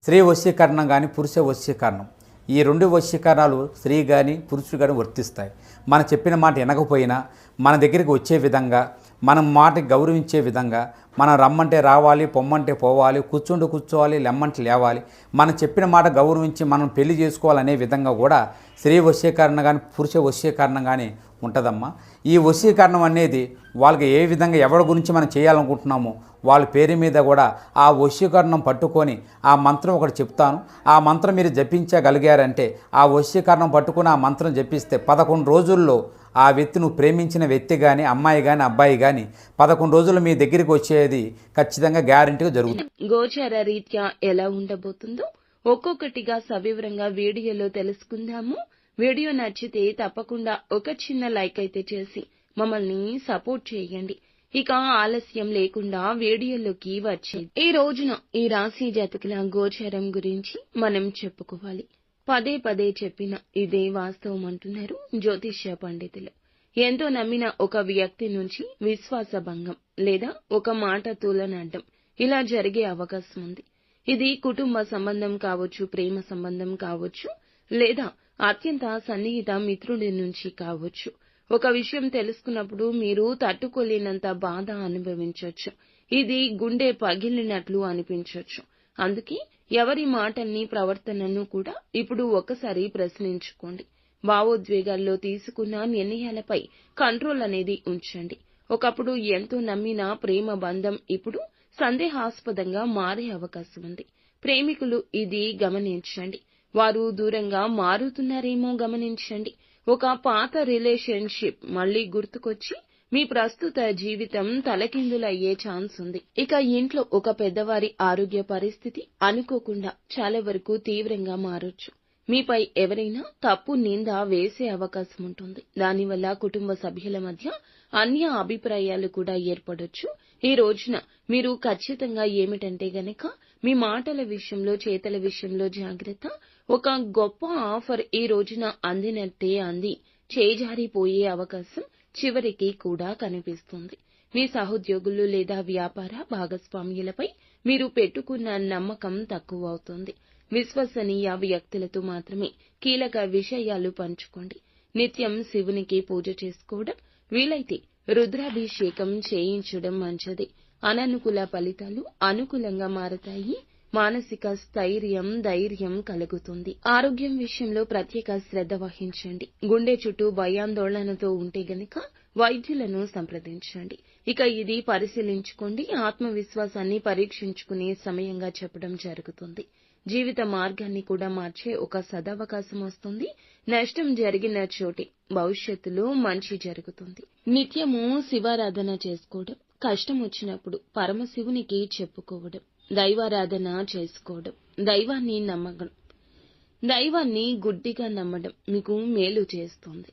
స్త్రీ వశీకరణం కానీ పురుష వశీకరణం, ఈ రెండు వశీకరణాలు స్త్రీ కానీ పురుషుడు కానీ వర్తిస్తాయి. మనం చెప్పిన మాట వినకపోయినా మన దగ్గరికి వచ్చే విధంగా, మనం మాటకి గౌరవించే విధంగా, మనం రమ్మంటే రావాలి, పొమ్మంటే పోవాలి, కూర్చుంటూ కూర్చోవాలి, లెమ్మంటే లేవాలి, మనం చెప్పిన మాట గౌరవించి మనం పెళ్లి చేసుకోవాలనే విధంగా కూడా స్త్రీ వశీకరణ కానీ పురుష వశీకరణం కానీ ఉంటుందమ్మా. ఈ వశీకరణం అనేది వాళ్ళకి ఏ విధంగా ఎవరి గురించి మనం చేయాలనుకుంటున్నామో వాళ్ళ పేరు మీద కూడా ఆ వశీకరణం పట్టుకొని ఆ మంత్రం ఒకటి చెప్తాను. ఆ మంత్రం మీరు జపించగలిగారంటే, ఆ వశీకరణం పట్టుకొని ఆ మంత్రం జపిస్తే 11 రోజుల్లో ఆ వ్యక్తి, నువ్వు ప్రేమించిన వ్యక్తి కానీ, అమ్మాయి కానీ, అబ్బాయి కానీ 11 రోజులు మీ దగ్గరికి వచ్చేది ఖచ్చితంగా గ్యారెంటీగా జరుగుతుంది. గోచార రీత్యా ఎలా ఉండబోతుందో ఒక్కొక్కటిగా సవివరంగా వీడియోలో తెలుసుకుందాము. వీడియో నచ్చితే తప్పకుండా ఒక చిన్న లైక్ అయితే చేసి మమ్మల్ని సపోర్ట్ చేయండి. ఇక ఆలస్యం లేకుండా వీడియోలోకి వచ్చేది. ఈ రోజున ఈ రాశి జాతకుల గోచారం గురించి మనం చెప్పుకోవాలి. పదే పదే చెప్పిన ఇదే వాస్తవం అంటున్నారు జ్యోతిష్య పండితులు. ఎంతో నమ్మిన ఒక వ్యక్తి నుంచి విశ్వాస భంగం లేదా ఒక మాట తూలనాడడం ఇలా జరిగే అవకాశం ఉంది. ఇది కుటుంబ సంబంధం కావచ్చు, ప్రేమ సంబంధం కావచ్చు, లేదా అత్యంత సన్నిహిత మిత్రుడి నుంచి కావచ్చు. ఒక విషయం తెలుసుకున్నప్పుడు మీరు తట్టుకోలేనంత బాధ అనుభవించవచ్చు. ఇది గుండె పగిలినట్లు అనిపించవచ్చు. అందుకే ఎవరి మాటల్ని, ప్రవర్తనను కూడా ఇప్పుడు ఒకసారి ప్రశ్నించుకోండి. భావోద్వేగాల్లో తీసుకున్న నిర్ణయాలపై కంట్రోల్ అనేది ఉంచండి. ఒకప్పుడు ఎంతో నమ్మిన ప్రేమ బంధం ఇప్పుడు సందేహాస్పదంగా మారే అవకాశం ఉంది. ప్రేమికులు ఇది గమనించండి. వారు దూరంగా మారుతున్నారేమో గమనించండి. ఒక పాత రిలేషన్షిప్ మళ్లీ గుర్తుకొచ్చి మీ ప్రస్తుత జీవితం తలకిందులయ్యే ఛాన్స్ ఉంది. ఇక ఇంట్లో ఒక పెద్దవారి ఆరోగ్య పరిస్థితి అనుకోకుండా చాలా వరకు తీవ్రంగా మారొచ్చు. మీపై ఎవరైనా తప్పు నింద వేసే అవకాశం ఉంటుంది. దానివల్ల కుటుంబ సభ్యుల మధ్య అన్య అభిప్రాయాలు కూడా ఏర్పడొచ్చు. ఈ రోజున మీరు ఖచ్చితంగా ఏమిటంటే గనక మీ మాటల విషయంలో, చేతల విషయంలో జాగ్రత్త. ఒక గొప్ప ఆఫర్ ఈ రోజున అందినట్టే అంది చేజారిపోయే అవకాశం చివరికి కూడా కనిపిస్తుంది. మీ సహోద్యోగులు లేదా వ్యాపార భాగస్వామ్యులపై మీరు పెట్టుకున్న నమ్మకం తక్కువ అవుతుంది. విశ్వసనీయ వ్యక్తులతో మాత్రమే కీలక విషయాలు పంచుకోండి. నిత్యం శివునికి పూజ చేసుకోవడం, వీలైతే రుద్రాభిషేకం చేయించడం మంచిది. అననుకూల ఫలితాలు అనుకూలంగా మారతాయి. మానసిక స్థైర్యం, ధైర్యం కలుగుతుంది. ఆరోగ్యం విషయంలో ప్రత్యేక శ్రద్ధ వహించండి. గుండె చుట్టూ భయాందోళనతో ఉంటే గనక వైద్యులను సంప్రదించండి. ఇక ఇది పరిశీలించుకోండి. ఆత్మవిశ్వాసాన్ని పరీక్షించుకునే సమయంగా చెప్పడం జరుగుతుంది. జీవిత మార్గాన్ని కూడా మార్చే ఒక సదవకాశం వస్తుంది. నష్టం జరిగిన చోటే భవిష్యత్తులో మంచి జరుగుతుంది. నిత్యము శివారాధన చేసుకోవడం, కష్టం వచ్చినప్పుడు పరమశివునికి చెప్పుకోవడం, దైవారాధన చేసుకోవడం, దైవాన్ని గుడ్డిగా నమ్మడం మీకు మేలు చేస్తుంది.